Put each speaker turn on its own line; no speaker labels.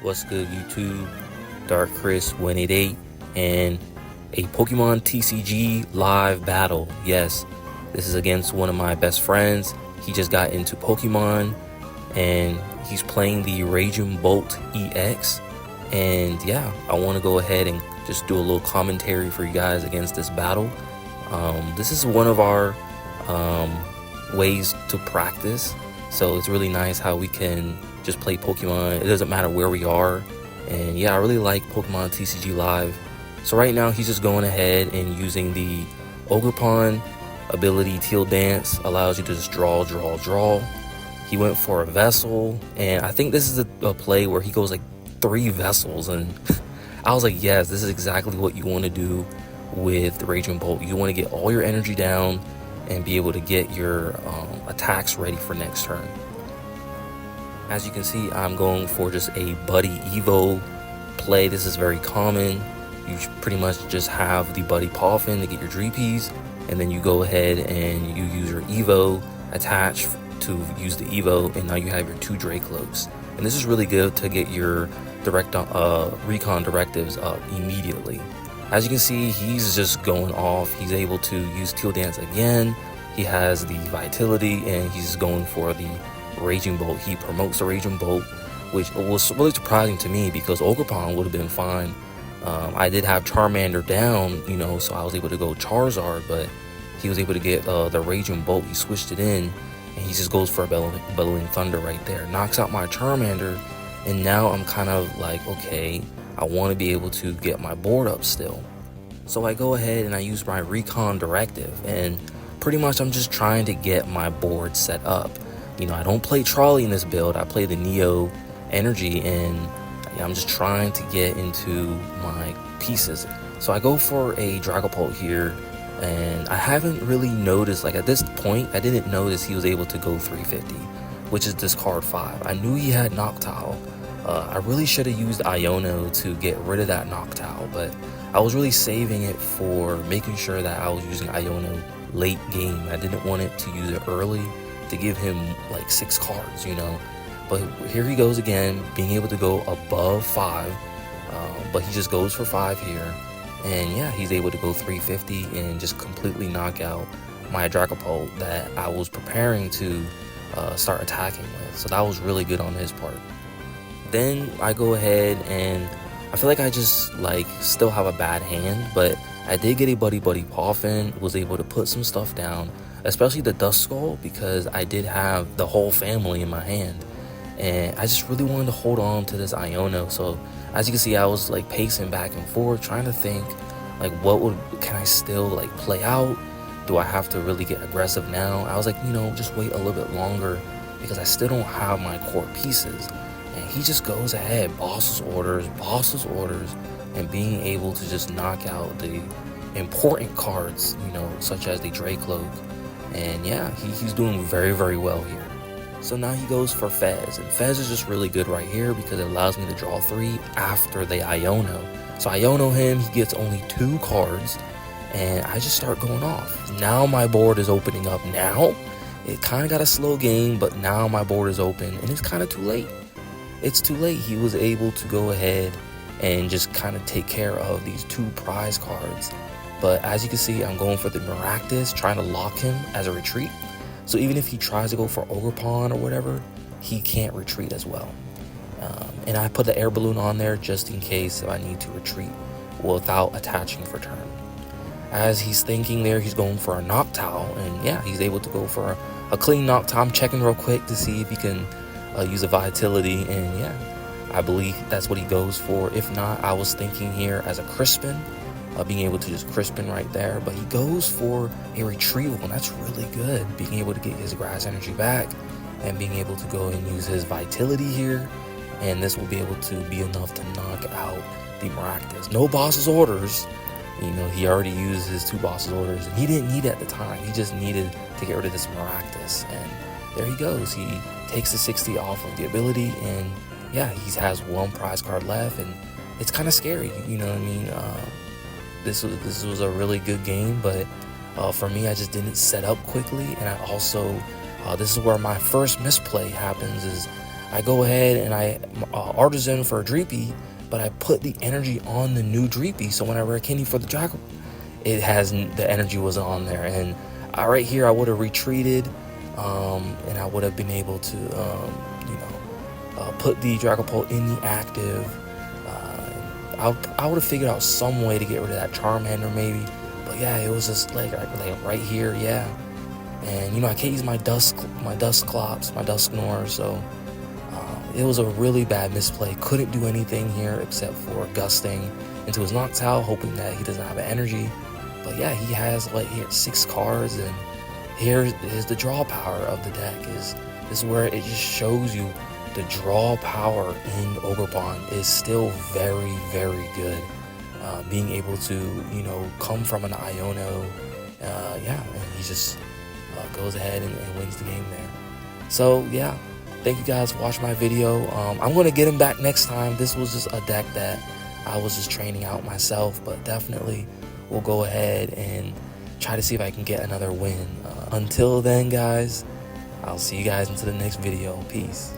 What's good, YouTube? Dark Chris 188 and a Pokemon TCG live battle. Yes, this is against one of my best friends. He just got into Pokemon and he's playing the Raging Bolt EX. And yeah, I want to go ahead and just do a little commentary for you guys against this battle. This is one of our ways to practice, so it's really nice how we can just play Pokemon. It doesn't matter where we are. And yeah, I really like Pokemon TCG Live. So right now he's just going ahead and using the Ogerpon ability. Teal Dance allows you to just draw. He went for a Vessel, and I think this is a play where he goes like 3 Vessels, and I was like, yes, this is exactly what you want to do with the Raging Bolt. You want to get all your energy down and be able to get your attacks ready for next turn. As you can see, I'm going for just a Buddy Evo play. This is very common. You pretty much just have the Buddy Poffin to get your Dreepies, and then you go ahead and you use your Evo attach to use the Evo, and now you have your 2 Dracloaks. And this is really good to get your recon directives up immediately. As you can see, he's just going off. He's able to use Teal Dance again. He has the Vitality, and he's going for the Raging Bolt. He promotes the Raging Bolt, which was really surprising to me because Ogerpon would have been fine. I did have Charmander down, so I was able to go Charizard, but he was able to get the Raging Bolt. He switched it in, and he just goes for a Bellowing Thunder right there. Knocks out my Charmander, and now I'm kind of like, okay, I want to be able to get my board up still. So I go ahead and I use my Recon Directive, and pretty much I'm just trying to get my board set up. I don't play Trolley in this build. I play the Neo Energy, and I'm just trying to get into my pieces. So I go for a Dragapult here, and I haven't really noticed, like at this point, I didn't notice he was able to go 350, which is discard 5. I knew he had Noctowl. I really should have used Iono to get rid of that Noctowl, but I was really saving it for making sure that I was using Iono late game. I didn't want it to use it early to give him like 6 cards, But here he goes again, being able to go above 5, but he just goes for 5 here. And yeah, he's able to go 350 and just completely knock out my Dragapult that I was preparing to start attacking with. So that was really good on his part. Then I go ahead and I feel like I just still have a bad hand, but I did get a Buddy Poffin, was able to put some stuff down, especially the Duskull, because I did have the whole family in my hand. And I just really wanted to hold on to this Iono. So as you can see, I was pacing back and forth, trying to think can I still play out? Do I have to really get aggressive now? I was just wait a little bit longer because I still don't have my core pieces. And he just goes ahead, bosses orders, and being able to just knock out the important cards, such as the Dracloak. And yeah, he's doing very, very well here. So now he goes for Fez, and Fez is just really good right here because it allows me to draw 3 after the Iono. So Iono him, he gets only 2 cards, and I just start going off. Now my board is opening up. Now it kind of got a slow game, but now my board is open, and it's kind of too late. It's too late. He was able to go ahead and just kind of take care of these 2 prize cards. But as you can see, I'm going for the Maractus, trying to lock him as a retreat. So even if he tries to go for Ogerpon or whatever, he can't retreat as well. And I put the air balloon on there just in case if I need to retreat without attaching for turn. As he's thinking there, he's going for a Noctowl, and yeah, he's able to go for a clean Noctowl. I'm checking real quick to see if he can use a Vitality, and yeah, I believe that's what he goes for. If not, I was thinking here as a Crispin, being able to just Crispin right there, but he goes for a Retrieval, and that's really good, being able to get his grass energy back and being able to go and use his Vitality here, and this will be able to be enough to knock out the Maractus. No boss's orders. He already used his 2 boss's orders, and he didn't need it at the time. He just needed to get rid of this Maractus, and there he goes. He takes the 60 off of the ability, and yeah, he has 1 prize card left, and it's kind of scary, This was a really good game, but for me, I just didn't set up quickly, and I also this is where my first misplay happens. Is I go ahead and I artisan for a Dreepy, but I put the energy on the new Dreepy. So when I rare candy for the Draco, the energy was on there. And right here, I would have retreated, and I would have been able to, put the Dragapult in the active. I would have figured out some way to get rid of that Charmander maybe. But yeah, it was just like right here, yeah. And I can't use my Dusclops, my Dusknoir, so it was a really bad misplay. Couldn't do anything here except for gusting into his Noctowl, hoping that he doesn't have an energy. But yeah, he has here 6 cards, and here is the draw power of the deck. This is where it just shows you the draw power in Ogerpon is still very, very good. Being able to come from an Iono, yeah, and he just goes ahead and wins the game there. So yeah, thank you guys for watching my video. I'm going to get him back next time. This was just a deck that I was just training out myself, but definitely we'll go ahead and try to see if I can get another win. Until then, guys, I'll see you guys into the next video. Peace.